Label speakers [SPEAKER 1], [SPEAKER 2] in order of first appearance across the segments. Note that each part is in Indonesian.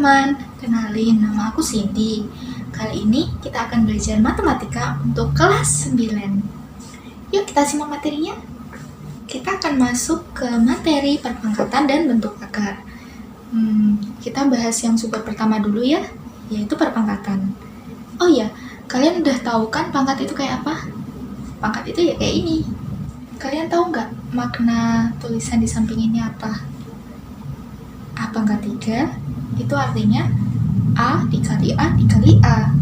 [SPEAKER 1] teman-teman, kenalin nama aku Cindy. Kali ini kita akan belajar matematika untuk kelas 9. Yuk kita simak materinya. Kita akan masuk ke materi perpangkatan dan bentuk akar. Kita bahas yang sumber pertama dulu ya, yaitu perpangkatan. Oh iya, kalian udah tahu kan pangkat itu kayak apa? Pangkat itu ya kayak ini. Kalian tahu nggak makna tulisan di samping ini apa? A pangkat 3 itu artinya A dikali A dikali A.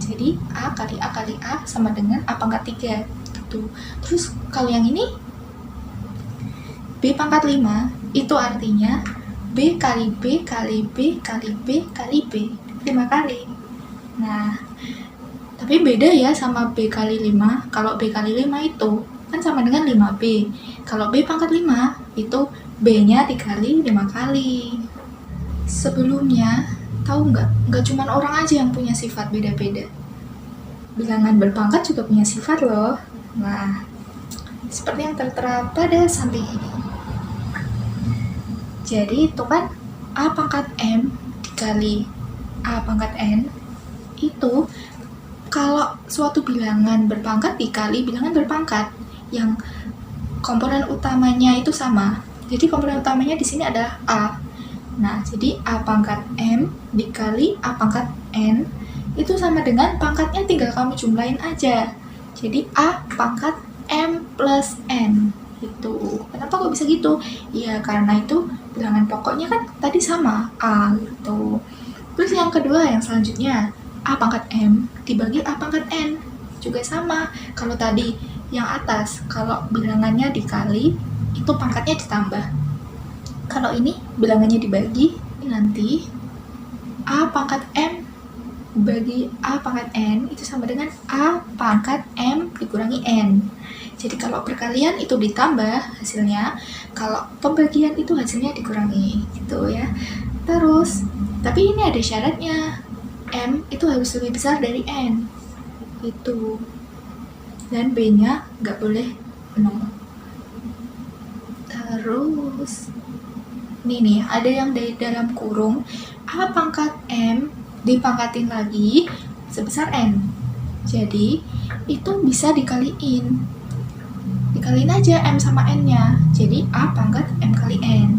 [SPEAKER 1] Jadi A kali A kali A sama dengan A pangkat 3 gitu. Terus kalau yang ini B pangkat 5 itu artinya B kali B kali B kali B kali B 5 kali. Nah, tapi beda ya sama B kali 5. Kalau B kali 5 itu kan sama dengan 5B. Kalau B pangkat 5 itu B-nya dikali 5 kali. Sebelumnya, tahu nggak cuma orang aja yang punya sifat beda-beda. Bilangan berpangkat juga punya sifat loh. Nah, seperti yang tertera pada samping ini. Jadi itu kan A pangkat M dikali A pangkat N itu kalau suatu bilangan berpangkat dikali bilangan berpangkat yang komponen utamanya itu sama. Jadi komponen utamanya di sini ada A. Nah, jadi A pangkat M dikali A pangkat N itu sama dengan pangkatnya tinggal kamu jumlahin aja. Jadi A pangkat M plus N gitu. Kenapa kok bisa gitu? Ya karena itu bilangan pokoknya kan tadi sama A gitu. Terus yang kedua yang selanjutnya A pangkat M dibagi A pangkat N juga sama. Kalau tadi yang atas kalau bilangannya dikali itu pangkatnya ditambah. Kalau ini bilangannya dibagi nanti A pangkat M bagi A pangkat N itu sama dengan A pangkat M dikurangi N. Jadi kalau perkalian itu ditambah hasilnya, kalau pembagian itu hasilnya dikurangi gitu ya. Terus, tapi ini ada syaratnya. M itu harus lebih besar dari N gitu. Dan B-nya nggak boleh 0. Terus ini nih ada yang dari dalam kurung A pangkat M dipangkatin lagi sebesar N. Jadi itu bisa dikaliin aja M sama N nya. Jadi A pangkat M kali N.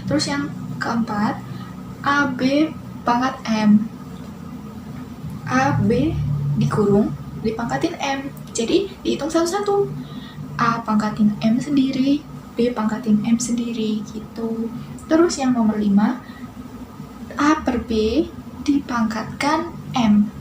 [SPEAKER 1] Terus yang keempat AB pangkat M, AB dikurung dipangkatin M. Jadi dihitung satu-satu. A pangkatin M sendiri, B pangkatin M sendiri gitu. Terus yang nomor 5, A per B dipangkatkan M.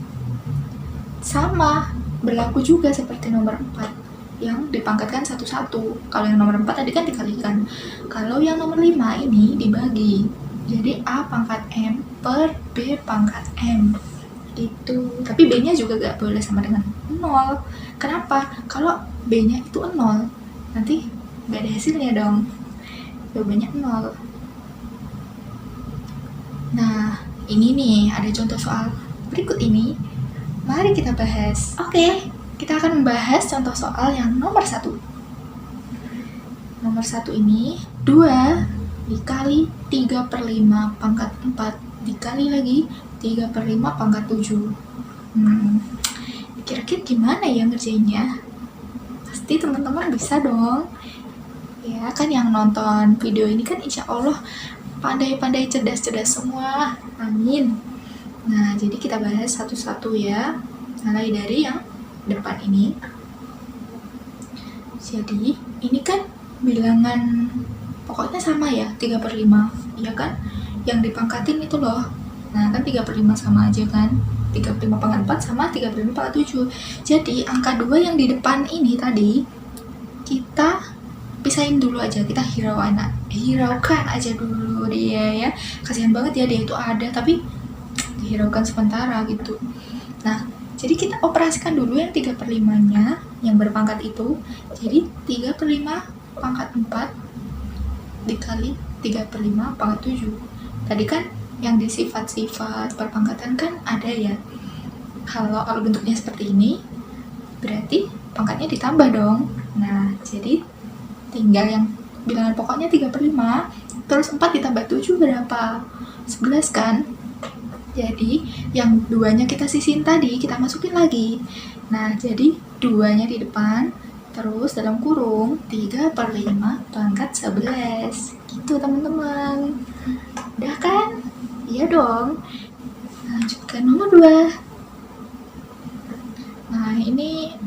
[SPEAKER 1] Sama, berlaku juga seperti nomor 4 yang dipangkatkan satu-satu. Kalau yang nomor 4 tadi kan dikalikan. Kalau yang nomor 5 ini dibagi. Jadi A pangkat M per B pangkat M. Itu. Tapi B-nya juga gak boleh sama dengan 0. Kenapa? Kalau B-nya itu 0, nanti gak ada hasilnya dong. Jawabannya 0. Nah, ini nih ada contoh soal berikut ini. Mari kita bahas. Oke, kita akan membahas contoh soal yang nomor 1. Nomor 1 ini 2 dikali 3 per 5 pangkat 4 dikali lagi 3 per 5 pangkat 7. Kira-kira gimana ya ngerjainnya? Pasti teman-teman bisa dong. Ya kan yang nonton video ini kan insya Allah pandai-pandai cerdas-cerdas semua. Amin. Nah, jadi kita bahas satu-satu ya. Mulai dari yang depan ini. Jadi, ini kan bilangan pokoknya sama ya, 3 per 5. Iya kan? Yang dipangkatin itu loh. Nah, kan 3 per 5 sama aja kan? 3 per 5 pangkat 4 sama 3 per 5 pangkat 7. Jadi, angka 2 yang di depan ini tadi, kita pisahin dulu aja. Kita hiraukan aja dulu dia ya. Kasihan banget ya dia itu ada, tapi dihiraukan sementara gitu. Nah, jadi kita operasikan dulu yang 3 per 5-nya, yang berpangkat itu. Jadi, 3 per 5 pangkat 4 dikali 3 per 5 pangkat 7. Tadi kan yang di sifat-sifat perpangkatan kan ada ya. Kalau bentuknya seperti ini, berarti pangkatnya ditambah dong. Nah, jadi tinggal yang bilangan pokoknya 3 per 5 Terus 4 ditambah 7 berapa? 11 kan? Jadi yang 2-nya kita sisihin tadi, kita masukin lagi. Nah, jadi 2-nya di depan, terus dalam kurung 3/5 pangkat 11. Gitu teman-teman. Udah kan? Iya dong. Lanjutkan nomor 2. Nah, ini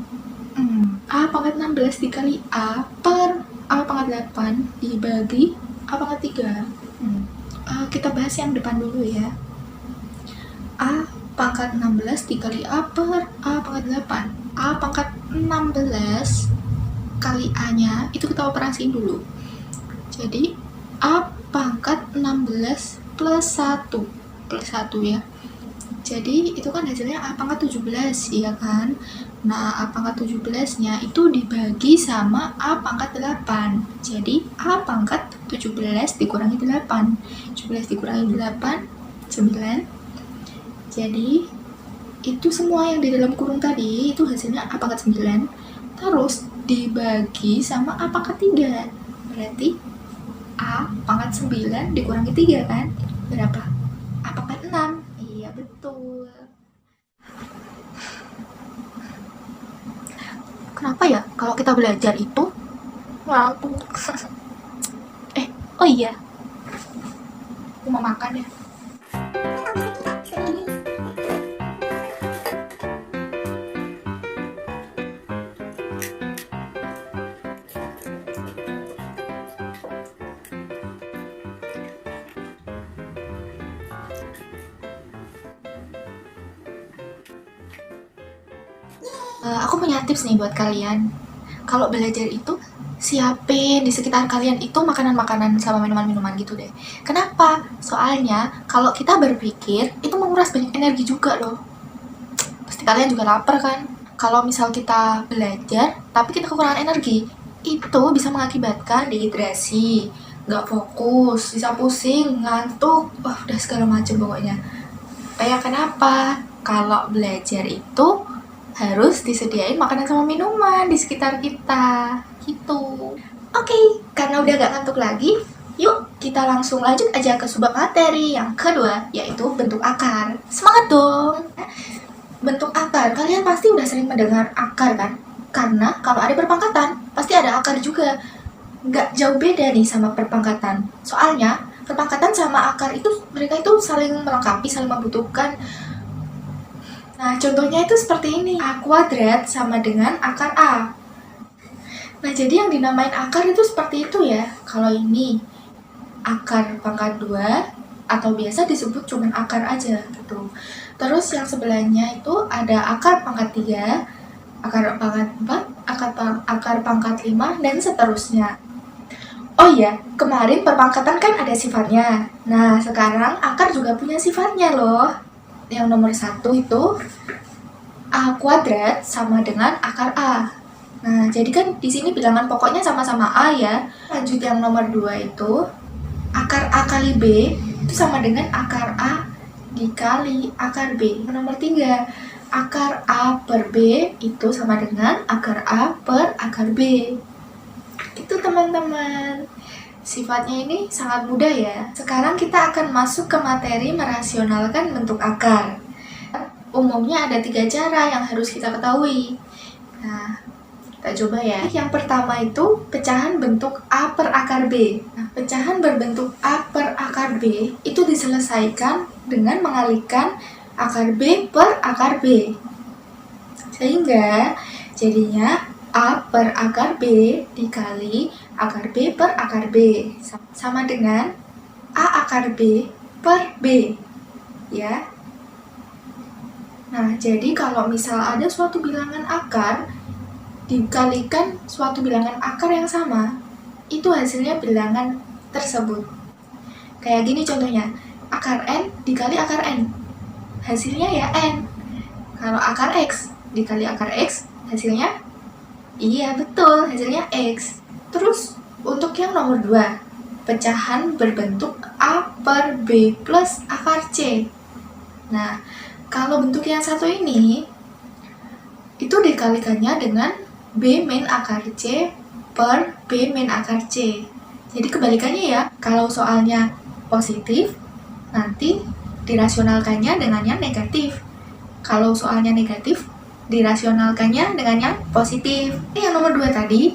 [SPEAKER 1] A pangkat 16 dikali A per A pangkat 8 dibagi A pangkat 3. Kita bahas yang depan dulu ya. A pangkat 16 dikali A per A pangkat 8. A pangkat 16 kali A-nya itu kita operasiin dulu. Jadi A pangkat 16 plus 1 ya. Jadi itu kan hasilnya A pangkat 17, iya kan? Nah, A pangkat 17-nya itu dibagi sama A pangkat 8. Jadi A pangkat 17 dikurangi 8. 17 dikurangi 8, 9. Jadi itu semua yang di dalam kurung tadi itu hasilnya A pangkat 9. Terus dibagi sama A pangkat 3. Berarti A pangkat 9 dikurangi 3 kan? Berapa? A pangkat 6. Iya, betul. Kenapa ya kalau kita belajar itu ngantuk? Oh iya. Aku mau makan ya. Aku punya tips nih buat kalian. Kalau belajar itu siapin di sekitar kalian itu makanan-makanan sama minuman-minuman gitu deh. Kenapa? Soalnya kalau kita berpikir itu menguras banyak energi juga loh. Pasti kalian juga lapar kan? Kalau misal kita belajar tapi kita kekurangan energi, itu bisa mengakibatkan dehidrasi, nggak fokus, bisa pusing, ngantuk, udah segala macam pokoknya. Kayak kenapa? Kalau belajar itu harus disediain makanan sama minuman di sekitar kita, gitu. Oke, karena udah gak ngantuk lagi, yuk kita langsung lanjut aja ke subbab materi yang kedua, yaitu bentuk akar. Semangat dong! Bentuk akar, kalian pasti udah sering mendengar akar kan? Karena kalau ada perpangkatan, pasti ada akar juga. Gak jauh beda nih sama perpangkatan. Soalnya, perpangkatan sama akar itu, mereka itu saling melengkapi, saling membutuhkan. Nah, contohnya itu seperti ini. A kuadrat sama dengan akar A. Nah, jadi yang dinamain akar itu seperti itu ya. Kalau ini akar pangkat 2 atau biasa disebut cuma akar aja gitu. Terus yang sebelahnya itu ada akar pangkat 3, akar pangkat 4, akar pangkat 5, dan seterusnya. Oh iya, kemarin perpangkatan kan ada sifatnya. Nah, sekarang akar juga punya sifatnya loh. Yang nomor 1 itu A kuadrat sama dengan akar A. Nah, jadi kan di sini bilangan pokoknya sama-sama A ya. Lanjut yang nomor 2 itu akar A kali B itu sama dengan akar A dikali akar B. Nomor 3, akar A per B itu sama dengan akar A per akar B. Itu teman-teman. Sifatnya ini sangat mudah ya. Sekarang kita akan masuk ke materi merasionalkan bentuk akar. Umumnya ada 3 cara yang harus kita ketahui. Nah, kita coba ya. Yang pertama itu pecahan bentuk A per akar B. Nah, pecahan berbentuk A per akar B itu diselesaikan dengan mengalihkan akar B per akar B. Sehingga jadinya A per akar B dikali akar B per akar B sama dengan A akar B per B, ya. Nah, jadi kalau misal ada suatu bilangan akar dikalikan suatu bilangan akar yang sama, itu hasilnya bilangan tersebut. Kayak gini contohnya, akar N dikali akar N, hasilnya ya N. Kalau akar X dikali akar X, hasilnya, iya betul, hasilnya X. Terus untuk yang nomor 2, pecahan berbentuk A per B plus akar C. Nah, kalau bentuk yang satu ini, itu dikalikannya dengan B min akar C per B min akar C. Jadi kebalikannya ya, kalau soalnya positif, nanti dirasionalkannya dengan yang negatif. Kalau soalnya negatif, dirasionalkannya dengan yang positif. Yang nomor 2 tadi,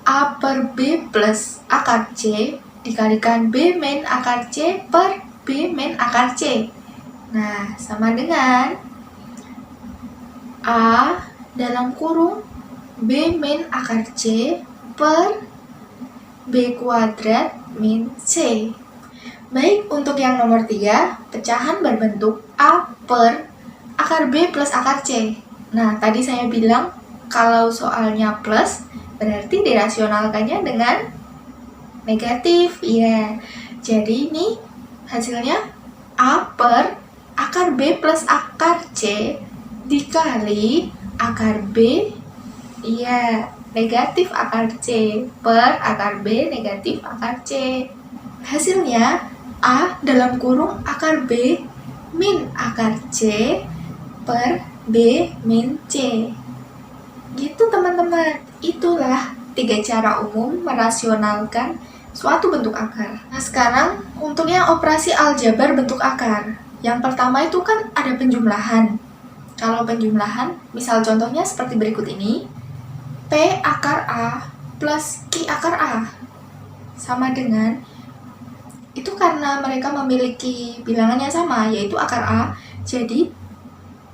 [SPEAKER 1] A per B plus akar C dikalikan B min akar C per B min akar C. Nah, sama dengan A dalam kurung B min akar C per B kuadrat min C. Baik, untuk yang nomor 3, pecahan berbentuk A per akar B plus akar C. Nah, tadi saya bilang kalau soalnya plus, berarti dirasionalkannya dengan negatif. Ya, jadi ini hasilnya A per akar B plus akar C dikali akar B, ya, negatif akar C per akar B negatif akar C. Hasilnya A dalam kurung akar B min akar C per B min C. Gitu teman-teman. Itulah 3 cara umum merasionalkan suatu bentuk akar. Nah, sekarang untuk yang operasi aljabar bentuk akar. Yang pertama itu kan ada penjumlahan. Kalau penjumlahan, misal contohnya seperti berikut ini. P akar A plus Q akar A sama dengan, itu karena mereka memiliki bilangan yang sama, yaitu akar A. Jadi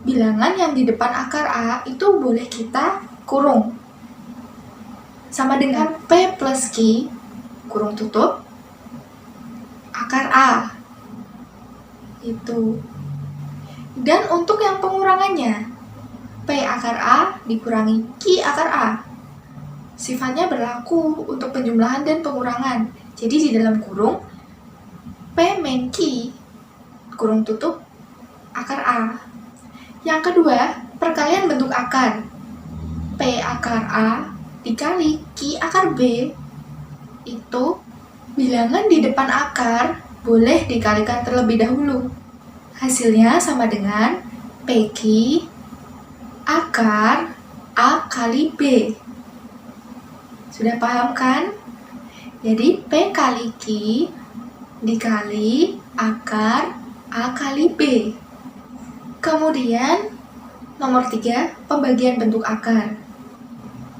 [SPEAKER 1] bilangan yang di depan akar A itu boleh kita kurung. Sama dengan P plus Q, kurung tutup, akar A. Itu. Dan untuk yang pengurangannya, P akar A dikurangi Q akar A. Sifatnya berlaku untuk penjumlahan dan pengurangan. Jadi di dalam kurung, P min Q, kurung tutup, akar A. Yang kedua, perkalian bentuk akar. P akar A dikali Q akar B, itu bilangan di depan akar boleh dikalikan terlebih dahulu. Hasilnya sama dengan PQ akar A kali B. Sudah paham kan? Jadi P kali Q dikali akar A kali B. Kemudian nomor 3, pembagian bentuk akar.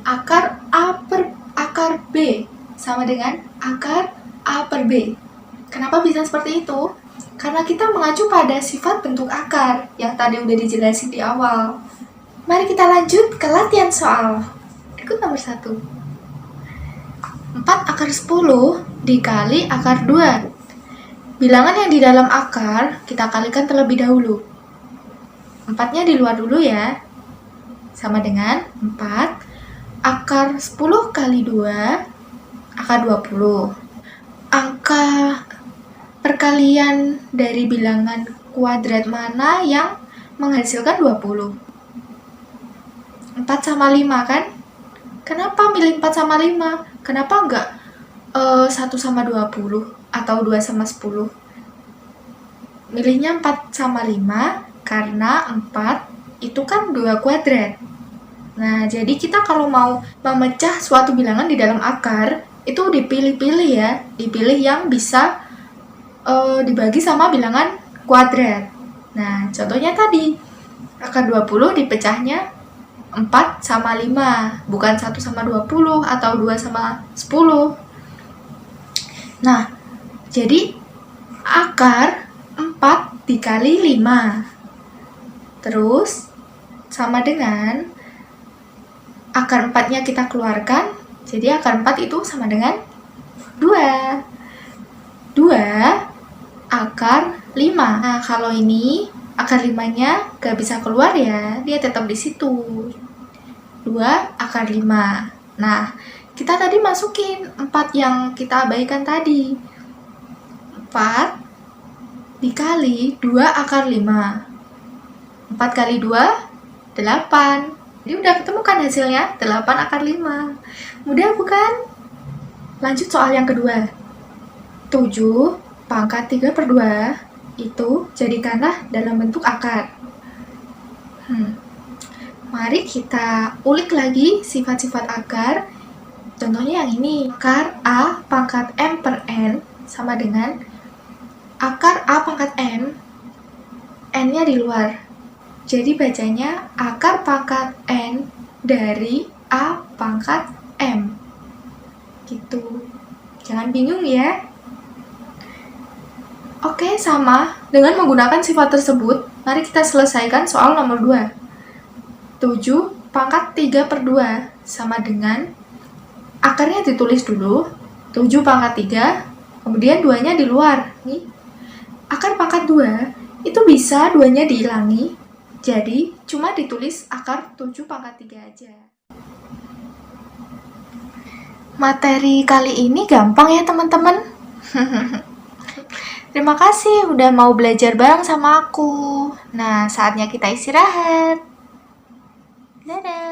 [SPEAKER 1] Akar A per akar B sama dengan akar A per B. Kenapa bisa seperti itu? Karena kita mengacu pada sifat bentuk akar yang tadi udah dijelasin di awal. Mari kita lanjut ke latihan soal. Berikut nomor 1. 4 akar 10 dikali akar 2. Bilangan yang di dalam akar kita kalikan terlebih dahulu. 4-nya di luar dulu ya. Sama dengan 4 akar 10 kali 2, akar 20. Angka perkalian dari bilangan kuadrat mana yang menghasilkan 20? 4 sama 5 kan? Kenapa milih 4 sama 5? Kenapa enggak 1 sama 20 atau 2 sama 10? Milihnya 4 sama 5 karena 4 itu kan 2 kuadrat. Nah, jadi kita kalau mau memecah suatu bilangan di dalam akar, itu dipilih-pilih ya. Dipilih yang bisa dibagi sama bilangan kuadrat. Nah, contohnya tadi, akar 20 dipecahnya 4 sama 5, bukan 1 sama 20 atau 2 sama 10. Nah, jadi akar 4 dikali 5. Terus, sama dengan akar 4-nya kita keluarkan, jadi akar 4 itu sama dengan 2. 2 akar 5. Nah, kalau ini akar 5-nya gak bisa keluar ya, dia tetap di situ. 2 akar 5. Nah, kita tadi masukin 4 yang kita abaikan tadi. 4 dikali 2 akar 5. 4 kali 2, 8. Jadi udah ketemu kan hasilnya? 8 akar 5. Mudah bukan? Lanjut soal yang kedua. 7 pangkat 3/2 itu jadikanlah dalam bentuk akar. Mari kita ulik lagi sifat-sifat akar. contohnya yang ini. Akar A pangkat M per N sama dengan akar A pangkat M, N-nya di luar. Jadi bacanya akar pangkat N dari A pangkat M. Gitu. Jangan bingung ya. Oke, sama. Dengan menggunakan sifat tersebut, mari kita selesaikan soal nomor 2. 7 pangkat 3 per 2 sama dengan akarnya ditulis dulu, 7 pangkat 3, kemudian 2-nya di luar. Nih, akar pangkat 2 itu bisa 2-nya dihilangi, jadi cuma ditulis akar 7 pangkat 3 aja. Materi kali ini gampang ya teman-teman. Terima kasih udah mau belajar bareng sama aku. Nah, saatnya kita istirahat. Dadah.